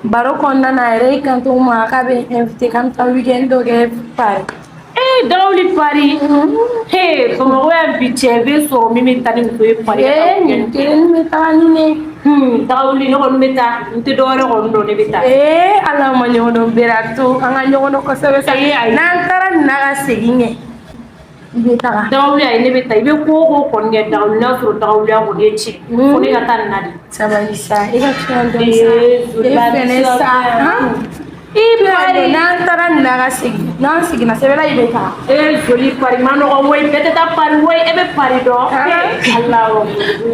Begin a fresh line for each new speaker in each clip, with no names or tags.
baro kɔnɔna na yɛrɛ i kan to ma k'a bɛ invité k'an bɛ taa weekend dɔ kɛ Paris.
Dawuli Paris. Bamakɔ yan bi cɛ bɛ sɔrɔ min bɛ taa ni muso ye Paris.
Nin kelen bɛ taga ni ne.
Dawuli ne kɔni bɛ taa n tɛ dɔwɛrɛ kɔni dɔn ne bɛ taa.
Ala ma ɲɔgɔn dɔn bɛɛ to an ka ɲɔgɔn dɔn kosɛbɛ sa. N'an taara nin na ka segin kɛ i bɛ taga.
Dawuli ayi ne bɛ taa i bɛ ko o ko kɔni kɛ Dawuli n'a sɔrɔ Dawuli kɔni ye tiɲɛ. Ko ne ka taa nin na de.
Sabali sa i ka fiɲɛ dɔn sa. E fɛnɛ sa. I bɛ n'an taara nin na ka segin n'an seginna sɛbɛla i bɛ taa.
Joli Paris ma nɔgɔ woyi bɛɛ tɛ taa Paris woyi e bɛ Paris dɔn. Ala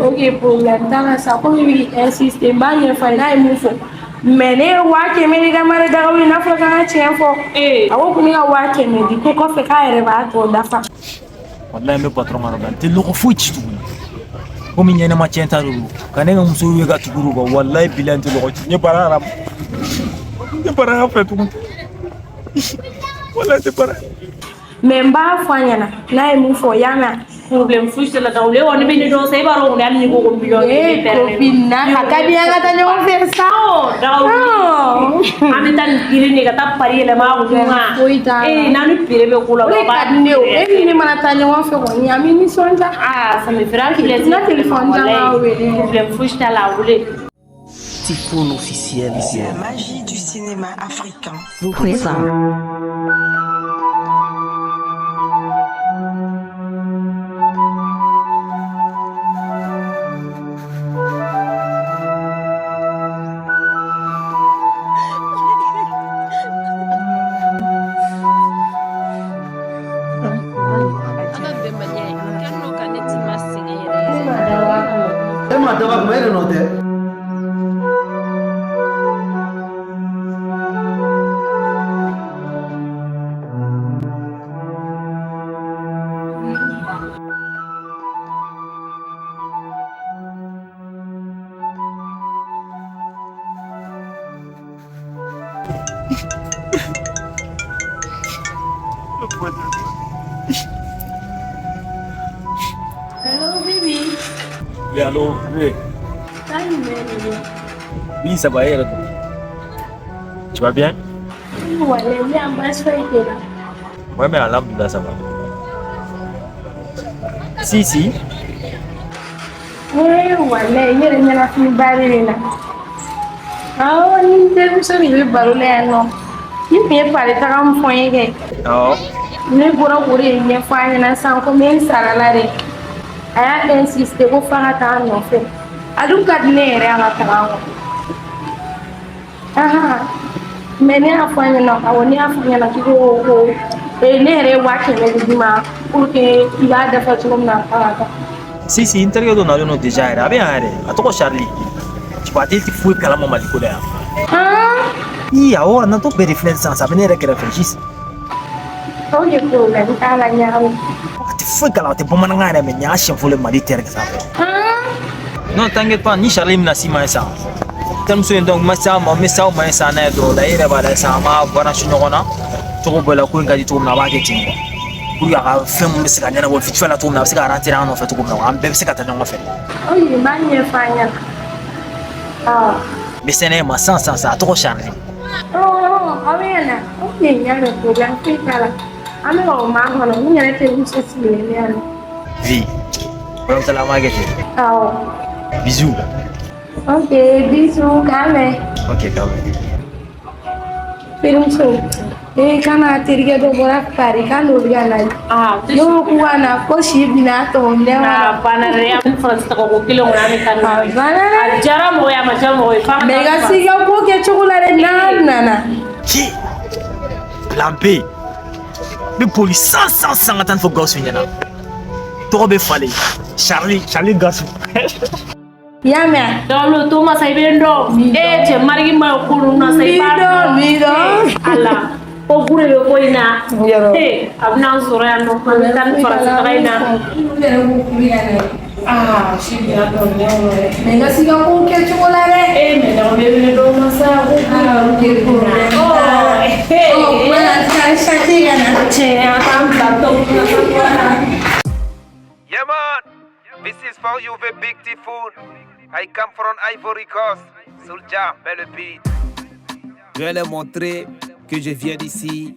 ok problème t'a la sa komi i bɛ insister n b'a ɲɛfɔ n'a ye mun fɔ. Mais ne ye 500 di ka mari Dawuli n'a fɔra k'an ka tiɲɛ fɔ. A ko ko ne ka 500 di ko kɔfɛ k'a yɛrɛ b'a tɔ dafa.
Wallahi me patron ma rogan te loko foyi ci tuguni komi ɲɛnɛma tiɲɛ ta don ka ne ka muso ye ka tuguru kan wallahi bilahi te loko ci ne bara fɛ tuguni wallahi te bara
mais n b'a fɔ a ɲɛna n'a ye mun fɔ y'a mɛn
problème foyi tɛ la Dawuli kɔni bɛ ne dɔn sa i b'a dɔn kɔni hali ni ko ko miliyɔn
copine na a ka di an ka taa ɲɔgɔn fɛ sa.
Dawuli an bɛ taa nin kiri de ka taa Paris yɛlɛma a kun kan.
Foyi t'a la.
N'an ni pere bɛ ko la.
O de ka di ne ye o e ni ne mana taa ɲɔgɔn fɛ kɔni an bɛ nisɔndiya.
Ça me fera plaisir.
N ka téléphone di an ka wele.
Problème foyi t'a la wele.
Typhoon officiel.
C'est la magie du cinéma africain.
Vous présent.
Hello baby.
Oui, allô, oui. Oui, ça va, tu vas bien?
Ouais, mais en bas, là.
Ouais, mais alhamdoulilah, ça va. Si.
Wala yɛrɛ ɲɛnafin baari de la awɔ ni denmuso de bɛ baro la yan nɔ ni tun ye pari taga min fɔ n ye kɛ ne bɔra k'o de ɲɛfɔ a ɲɛna sisan ko n bɛ n sarala de a y'a insisté ko f'a ka taa nɔfɛ a dun ka di ne yɛrɛ a ka taga mais ne y'a fɔ a ɲɛna awɔ ne y'a fɔ a ɲɛna k'i ko ne yɛrɛ ye 500 de d'i ma pour que i b'a dafa cogo min na a ka taa.
Si, n terikɛ dɔ nalen don déjà yɛrɛ a bɛ yan yɛrɛ a tɔgɔ Charlie Jabate tɛ foyi kalama Mali ko la yan. Awɔ a natɔ bɛɛ de filɛ sisan a bɛ ne yɛrɛ kɛrɛfɛ Gis.
O de problème t'a la ɲagami.
A tɛ foyi kalama a tɛ bamanankan yɛrɛ mais nin y'a siɲɛ fɔlɔ ye Mali terre sanfɛ. Non t'inquiète pas ni Charlie bɛna s'i ma yen sisan terimuso in donc n bɛ s'aw ma yen sisan n'a ye dɔrɔn la i yɛrɛ b'a la sisan an b'a branché ɲɔgɔn na cogo bɛɛ la ko in ka di cogo min na a b'a kɛ ten quoi. Pour que a ka fɛn mun bɛ se ka ɲɛnabɔ vite fait la cogo min na a bɛ se ka rentrer an nɔfɛ cogo min na an bɛɛ bɛ se ka taa ɲɔgɔn fɛ.
N b'a ɲɛfɔ a ɲɛna.
N bɛ sɛnɛ ma sisan a tɔgɔ Charlie.
Aw bɛ yan na o tun ye ɲa de problème foyi t'a la an bɛ ka o maa kɔnɔ n yɛrɛ terimuso sigilen bɛ yan nɔ.
Vi baramusala an b'a kɛ ten.
Awɔ.
Bisous.
Ok bisous k'an mɛn.
Ok k'an mɛn.
Terimuso kana terikɛ dɔ bɔra Paris k'an n'olu ka na. Ne ko k'u ka na ko si binna tɔgɔ minɛ ma.
Banna dɛ an bɛ Faransi tɔgɔ ko kelen kɔnɔ an bɛ taa n'o ye.
Banna dɛ.
A diyara mɔgɔ ye a ma diya mɔgɔ ye.
Mais i ka s'i ka ko kɛcogo la dɛ n'an nana.
Ci plan B n bɛ boli san ka taa nin fɔ Gawusu ɲɛna tɔgɔ bɛ falen Charlie Gawusu.
I y'a mɛn.
Dawulo to masa i bɛ n dɔn cɛ marigi ma ye ko ninnu na sa i b'a dɔn.
N dɔn.
Ala ko bure bɛ ko in na a bɛ n'an sɔrɔ yan nɔ an bɛ taa ni Faransi taga in na.
Si binna tɔgɔ minɛ ma dɛ. Mais i ka s'i ka ko kɛcogo la dɛ.
Mais Dawulo bɛ ne dɔn masa ko
ok problème t'a la. Voilà ka changer ka na.
Tiɲɛ a k'an bila tɔ.
Yeah man, this is for you the big typhoon. I come from Ivory Coast. Soulja, belle beat. Je vais leur montrer que je viens d'ici.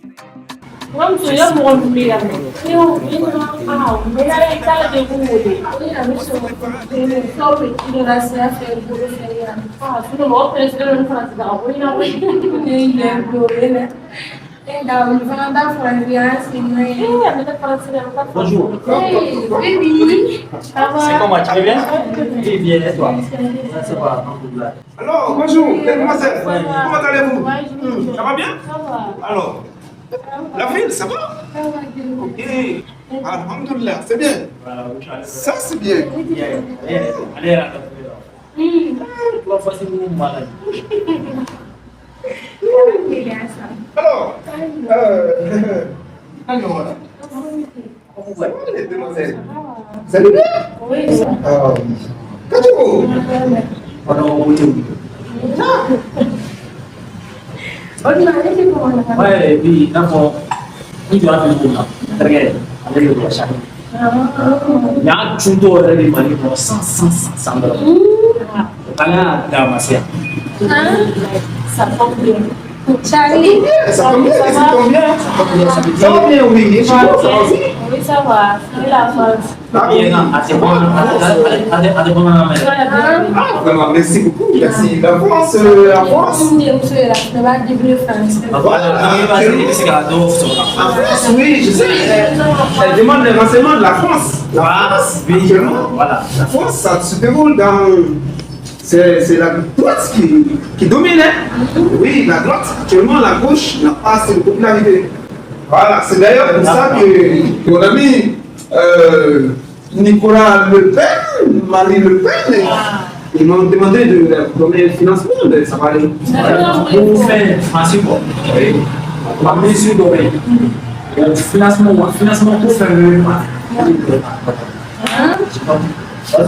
Bonjour.
Baby.
C'est comment, tu vas bien? Oui, bien, et toi? Ça va, alhamdoulilah.
Alors, bonjour, mademoiselle. Comment allez-vous? Ça va bien? Alors, la ville, ça va? Ok. Alhamdoulilah, c'est bien. Ça, c'est bien.
Allez, trois fois, c'est mon malade.
Alors, alors, ça va, les demoiselles? Vous allez bien?
Oui.
Qu'est-ce
Ouais, et puis, d'abord, il y a un peu de temps. Regarde, allez, le prochain. Il y a un tuto de l'Allemagne pour 100 $. Voilà, la masse.
Ça va bien. Charlie.
Ça va bien? Ça va bien? Ça va bien, oui. Ça va aussi?
Oui, ça va. C'est la France.
Vraiment, merci beaucoup. Merci. La France. En France, oui, je sais. Elle demande les renseignements de la France. La France, actuellement. Voilà. La France, ça se déroule dans. C'est la droite qui domine. Oui, la droite. Actuellement, la gauche n'a pas assez de popularité. Voilà, c'est d'ailleurs pour ça que mon ami Nicolas Le Pen, Marie Le Pen, ils m'ont demandé de leur donner le financement, mais ça va aller.
Pour faire Francis, la mesure d'oreille. Le financement pour faire le
Elle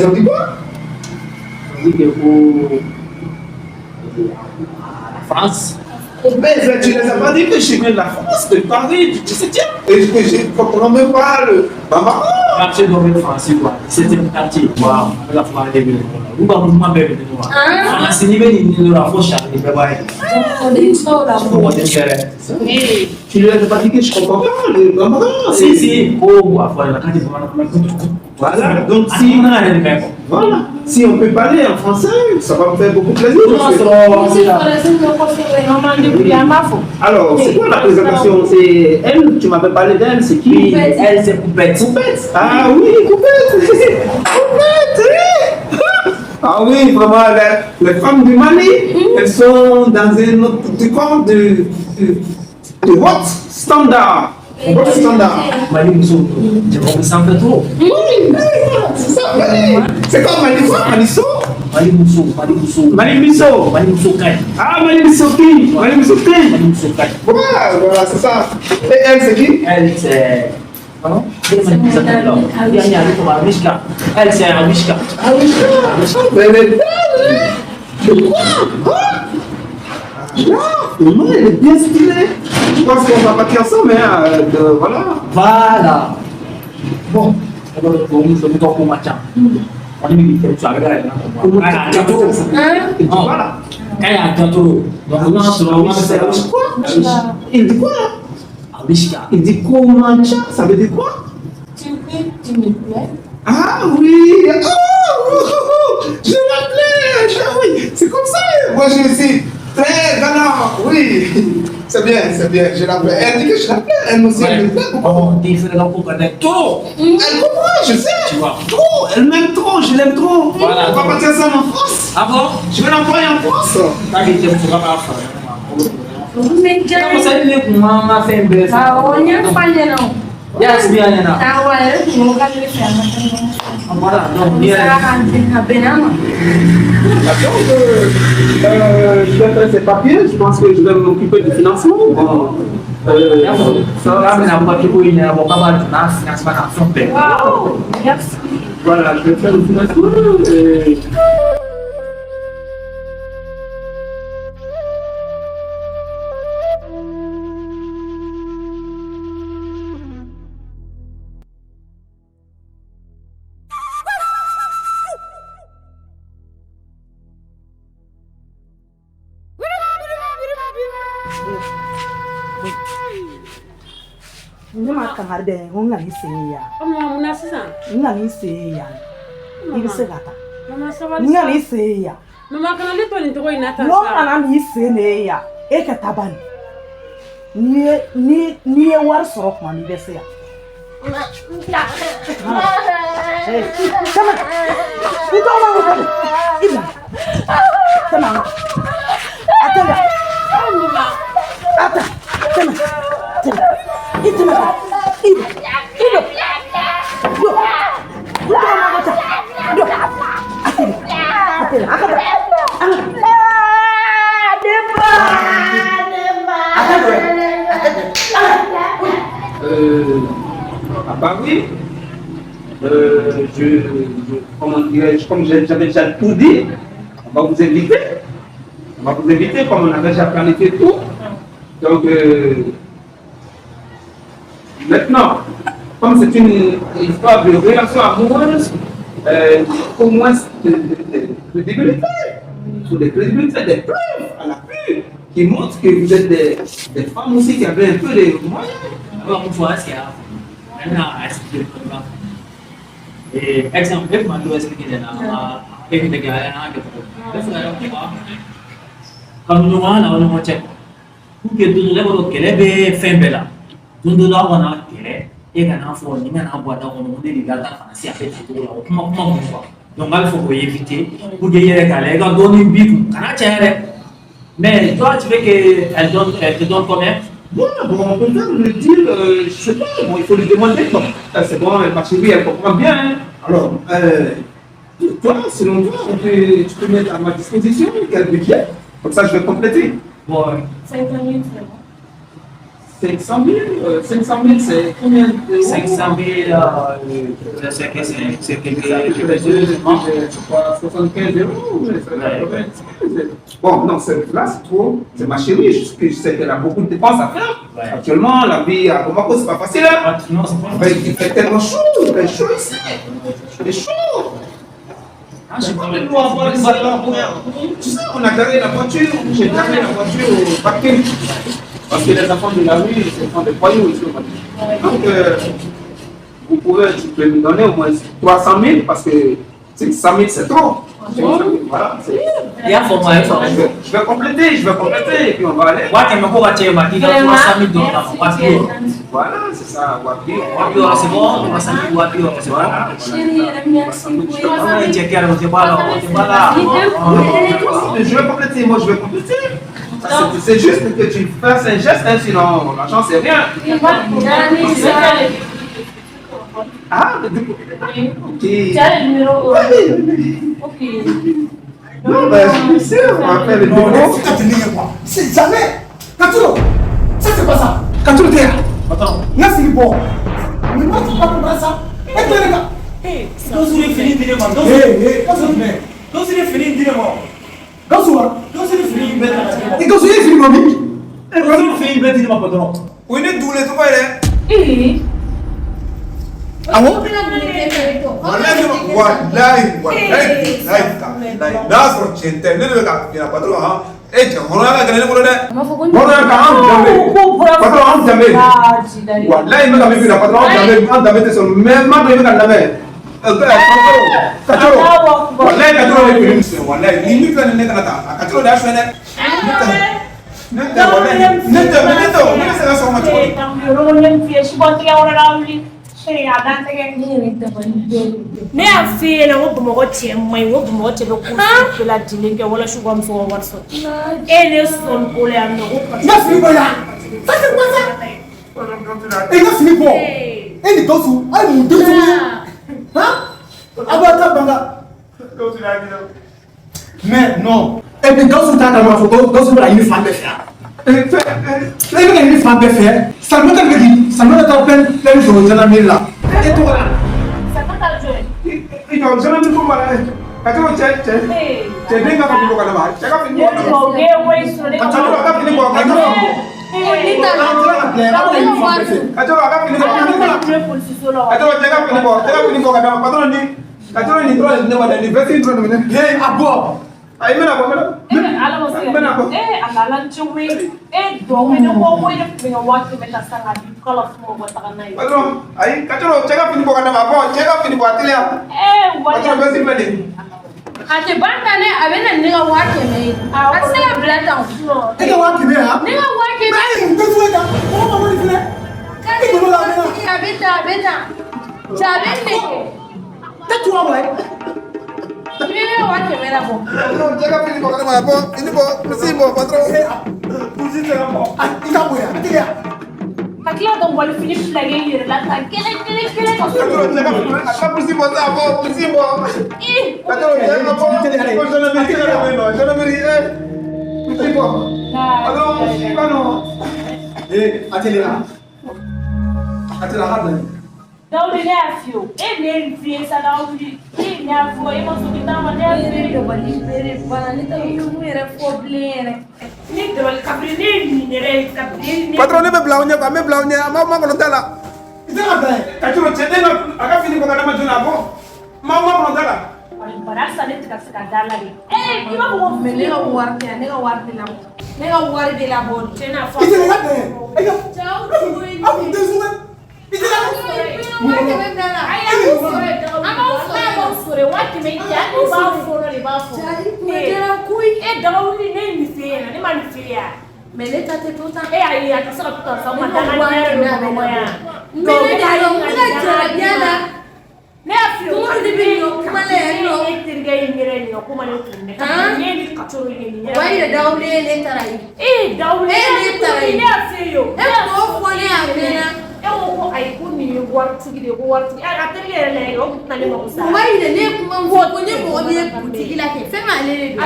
ont dit quoi?
La France.
Mais tu ne les as pas dit que je viens de la France, de Paris, du 17e. Et que je ne comprends même pas le maman.
Quartier de France, c'était un quartier. Waouh, la France est venue. Vous avez mouvement bébé de nous. Ah, c'est niveau de la fauche, il peut pas être.
Tu ne lui as pas dit que je comprends pas le maman.
Si, oh, voilà, quand tu
voilà, donc si on peut parler en français, ça va me faire beaucoup plaisir. Alors, c'est quoi la présentation? C'est elle, tu m'avais parlé d'elle, c'est qui?
Elle, c'est Poupette.
Poupette. Ah oui, Poupette. Poupette, oui. Ah oui, vraiment, les femmes du Mali, elles sont dans un autre décor de haute standard. Haute standard.
Mali Mousso, j'ai compris ça un peu trop.
C'est ça, Mali. C'est quoi Mali quoi? Malisso?
Mali Mousso, Mali Mousso.
Mali Misso.
Mali Mousso Kai.
Ah, Mali Misso qui? Mali Misso qui?
Mali Mousso Kai.
Voilà, c'est ça. Et elle, c'est qui?
Elle, c'est. Pardon? Elle, c'est Amishka.
Ah oui, mais elle est belle. Maman, elle est bien stylée. Je pense qu'on va partir ensemble, mais voilà.
Voilà. Bon, on va pour Macha. On est militaire, tu as regardé. Voilà. Quand il y a un gâteau, donc on
c'est quoi? Il dit quoi là?
Amishka.
Il dit comment ça veut dire quoi? Ah oui! Oh, je l'appelais! Oui, c'est comme ça! Moi je suis très galant! Oui! C'est bien, je l'appelais. Elle dit que je l'appelais, elle aussi elle me plaît.
Oh, t'es fait là pour connaître trop!
Elle comprend, je sais!
Tu vois?
Trop! Elle m'aime trop, je l'aime trop!
Voilà.
On va partir ensemble en France!
Ah bon?
Je vais l'envoyer en France!
T'inquiète, tu vas pas faire.
Mais
Comment ça lui pour maman faire un bel
ah, on y a pas de nom.
Yes, bien là.
Ah ouais, on va le faire.
Voilà, donc
Ça
bien.
va rentrer à Benama.
Je vais faire ces papiers, je pense que je vais m'occuper du financement. Bon,
Ça, mais n'a pas de bruit, n'a pas mal de nas, n'a pas de
Wow, merci.
voilà, je vais faire le financement. Et
kangari de ngani seya.
Muna sisan.
Ngani seya. Ibi se gata.
Mama sabali.
Ngani seya.
Mama kana le to ni to ina ta.
No ana mi se ne ya. E ka tabani. Ni war soro kuma mi be se ya. Sama. Itu orang bukan. Ibu. Tenang. Atala. Ata. Tenang. Itu nak. Ibu. Ibu. Yo. Bukan orang macam. Yo. Atala. Atala. Atala. Demba.
Bah oui, comment dirais-je, comme j'avais déjà tout dit, on va vous inviter. On va vous inviter comme on avait déjà planifié tout. Donc, maintenant, comme c'est une histoire de relation amoureuse, au moins de crédibilité, sur des crédibilités, des preuves à l'appui qui montrent que vous êtes des femmes aussi qui avaient un peu de moyens.
Alors, on voit ça. Maintenant, expliquer le programme. Et exemple, je vais expliquer là. Et puis, les gars, comme nous, on a check. Pour que tout le monde ait fait un bel tout le monde a et qu'on a fait un boîte à on des gars à faire comment donc il faut éviter pour que les gars donnent une bille mais toi tu veux qu'elle te donne combien?
Bon, on peut le dire, je sais pas, bon, il faut lui demander. Bon, c'est bon, ma chérie, elle comprend bien. Hein. Alors, toi, selon toi, tu peux mettre à ma disposition quel budget? Comme ça, je vais compléter.
Bon,
500 000,
500 000, 500 000, c'est combien de
500 000, c'est quelque
je crois 75 €. Bon, non, là, c'est trop. C'est ma chérie, je sais qu'elle a beaucoup de dépenses à faire. Ouais. Actuellement, la vie à Bamako, c'est pas facile. Hein? Non, c'est pas facile. Il fait tellement chaud, il fait chaud ici. Il fait chaud. Je sais pas, tu sais, on a garé la voiture, j'ai garé la voiture au parking. Parce que les enfants de la rue, c'est des enfants de voyous ici. Donc, tu peux me donner au moins 300 000 parce que 500 000 c'est trop. Voilà, je vais compléter, et puis on va aller.
Voilà,
c'est ça,
c'est bon,
je vais compléter, moi je vais compléter. C'est juste que tu fasses un geste, hein, sinon l'argent c'est rien. Ah, ok. Ok. Non, ben, je suis sûr, on va faire le numéro.
C'est jamais. Katuro, ça c'est pas ça. Katuro, t'es là. Attends. Là, c'est bon. Mais moi, tu vas comprendre ça. Et toi, les gars. Hé, quand vous êtes fini, dis-le-moi. Hé, quand vous êtes fini, dis-le-moi. Quand vous êtes fini, et quand vous êtes fini, mamie. Et quand vous êtes fini, dis-le-moi, patron.
Oui, nous, tous les trois, là.
Ah bon?
Ne y'a f'i ɲɛna ko Bamakɔ cɛ man ɲi, ko Bamakɔ cɛ bɛ ko bɛɛ lajɛlen kɛ walasa u ka muso ka wari sɔrɔ. E ne sɔn ko la yan nɔ ko parce que.
N ka fini bɔ yan. Ça c'est quoi ça? E ka fini bɔ. E ni Gawusu, a ye mun denmuso ye? Han? A b'a ta banga. Mais non. Et puis Gawusu t'a kalama fɔ ko Gawusu bɛ ka ɲini fan bɛɛ fɛ yan. E bɛ ka ɲini fan bɛɛ fɛ. Salimata bɛ di. Salimata ta plein jour gendarmerie la. E tɔgɔ la.
Salimata jɔ.
I ka gendarmerie ko mara. Ka tɔgɔ cɛ den ka fini bɔ ka d'a ma. Cɛ ka fini bɔ ka d'a ma.
Ne ye wari sɔrɔ ne ka.
Ka tɔgɔ ka fini bɔ ka d'a ma.
Ala ma se
Ate banta ne abena nigga wake me. Asela blata.
Nigga wake me ha?
Nigga wake me.
Ai, ngezuweka. Mama mama ni file.
Beta. Chabende.
Tatu wa boy.
Nigga wake me la bo.
No, chega fini kwa kana hapo. Ini bo, msimbo patron.
Kuzite hapo. Ikaboya. Tilia.
Kakila don wali fini flage yere la ta kele.
Patron, chega fini. Aka msimbo hapo, msimbo. Patron, chega hapo. Jana meri. Msimbo. Patron, bano. Atelia hada.
Daudi ne afio. Ne nfie sa Daudi. Ne afio e mo so kitama ne afio.
Bere bana ni ta yumere probleme.
Ni do al kabrini ni nere kabrini.
Patron ne be blaunya, ama ko tala.
Itela dai.
Katuro chedena aka fini kwa kana majuna hapo. Mama ko tala.
Barasa ne tika sika dalari. Iba mo
Nigga warde la bo.
tena fa.
Itela dai. Ayo.
Ciao.
Amu dezuwe. Itela.
Wati me ya ba foro le ba foro. Daudi ne mi fera, ne ma mi fera.
Meleta te tota.
Aí, a pessoa tá só uma dana de manhã. Né, filho?
Como de vinho, como é no?
Como é que
Vai de Daudi ele tarai.
Daudi
ele tarai.
Né, filho?
Vou fone a pena.
Eu vou aí comigo, guardo de guardo. Até ele eu tá ali no sala.
Vai de nem como vou com nem vou nem boutique lá que fez mal ali.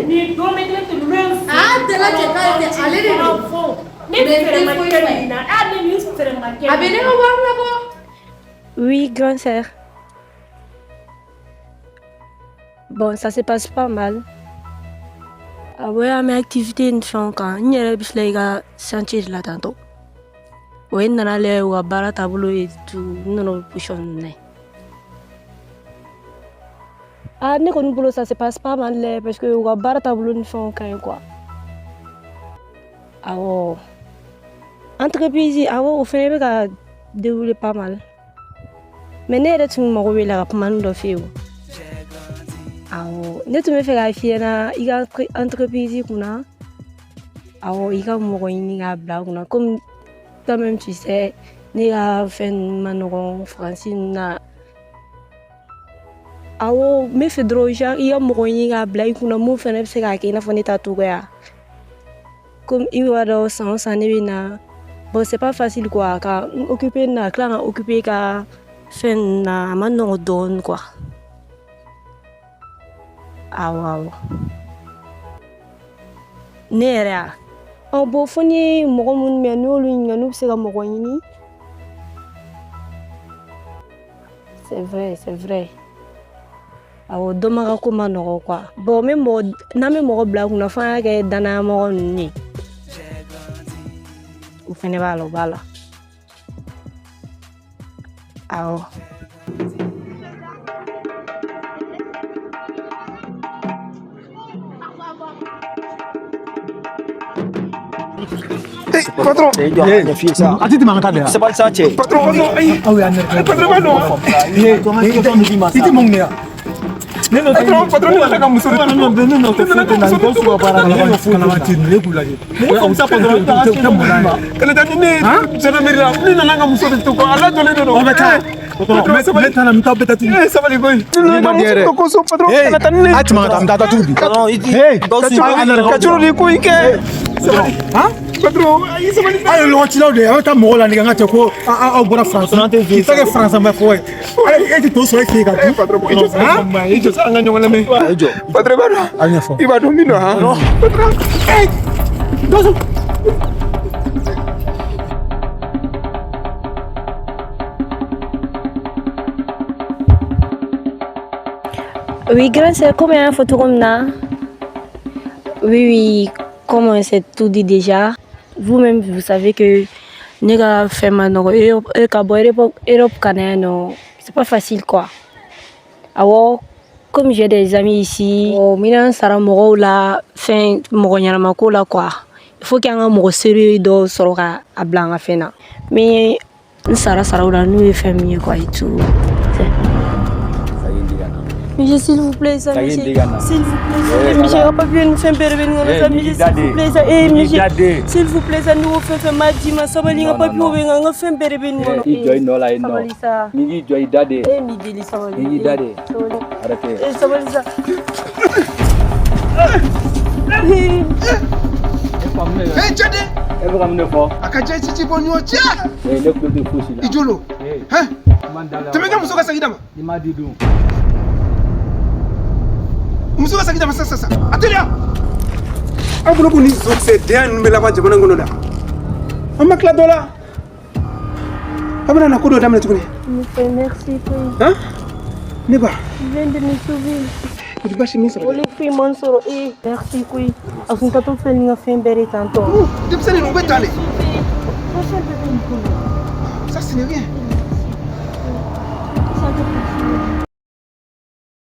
Ni do me de tu mesmo.
Ah, de lá que tá ali.
Nem faire maquina. Nem faire maquina.
Abene o war na bo.
Oui, grande sœur. Bon, ça se passe pas mal. Ah ouais, mes activités ne font qu'un. Il y a des chantiers là tantôt. Oui, on a les ou à barra tableau et tout. Non, non, bouchonne. Ah, ne connais pas ça se passe pas mal parce que ou à barra tableau ne font qu'un quoi. Ah ouais. Entreprise, ah ouais, au final, ça déroule pas mal. Mais ne tu me la commande de feu. Ah ne tu me fais la fière il y a entreprise kuna. Ah il y a moyen à blague comme toi-même tu sais, ne a fait manoron Francine na. Ah me fait droja il y a moyen à blague kuna mo fait ne c'est que na fone tatouya. Comme il y a dans sens na. Bon c'est pas facile quoi car occuper na clair occuper ka fen na mano don quoi. Ah wow. Nera. En bo foni mo mun me no lu nganu se ga mo ni. C'est vrai. Ah doma ga ko mano quoi. Bon même mo na me mo bla na fa ga dana mo ni. Ou fene balo bala. Ah.
Hey, patron.
Ati mangkada. Sebal saja.
Patron,
Ah oui,
patron,
Iti mong niya.
patron, ni nataka msuri. Kana tani ni sana mira. Ni nataka msuri tuko. Ala jole do.
Metana mtabe tatu.
Sabali boy. Ni
mandiere.
Tuko so patron. Kana tani ni.
Ati mangata mtata tubi.
Hey, kachuru ni ko ike.
Ha?
Patron, ai sabali.
Ayo lo chilo de. Ata mo la ninga ngate ko a bora France. Ita ke France ma foi. Ai eti to so ike ga.
Patron, ijo sanga nyonga me. Ijo. Patron bado.
Anya fo.
Iba do mino ha. Patron. Hey.
Dozo.
Oui, grâce à combien de photos comme ça? Oui, comme on s'est tout dit déjà, vous-même vous savez que nega fait maintenant Europe canadienne, c'est pas facile quoi. Alors, comme j'ai des amis ici, mina sara mɔgɔw la fɛn mɔgɔ ɲɛnama ko la quoi. Il faut qu'un mɔgɔ sérieux dɔ sɔrɔ ka a bila an ka fɛn na. Mais n sara saraw la n'u ye fɛn min ye quoi et tout. Monsieur, s'il vous plaît, ça, monsieur. S'il vous plaît, ça, monsieur, pas bien nous faire pervenir, ça, monsieur, s'il vous plaît, ça, monsieur, s'il vous plaît, ça, nous fait mal, dis-moi, ça va pas plus ouvrir, on fait pervenir.
Il doit non là, non. Midi doit y dade.
Midi, ça va.
Midi dade. Arrêtez.
Ça va, ça.
Hey, Tchadé!
Elle va ramener fort.
Akaja, si tu bon, nous, tiens!
Eh, le club de foot, là.
Idjolo. Hein? Tu me dis, Moussa Sagidama?
Il m'a dit donc.
Moussa Sagidama, ça. Attention! Ah, vous l'avez dit, c'est bien, mais là-bas, je vais vous dire. On m'a claqué là. Ah, vous avez un coup de dame,
Merci,
hein? N'est pas.
Je viens de me sauver.
Tu vas chez moi, ça va.
Merci, oui. À son temps, tu fais une fin belle tantôt.
Tu peux aller nous mettre aller. Ça, c'est rien.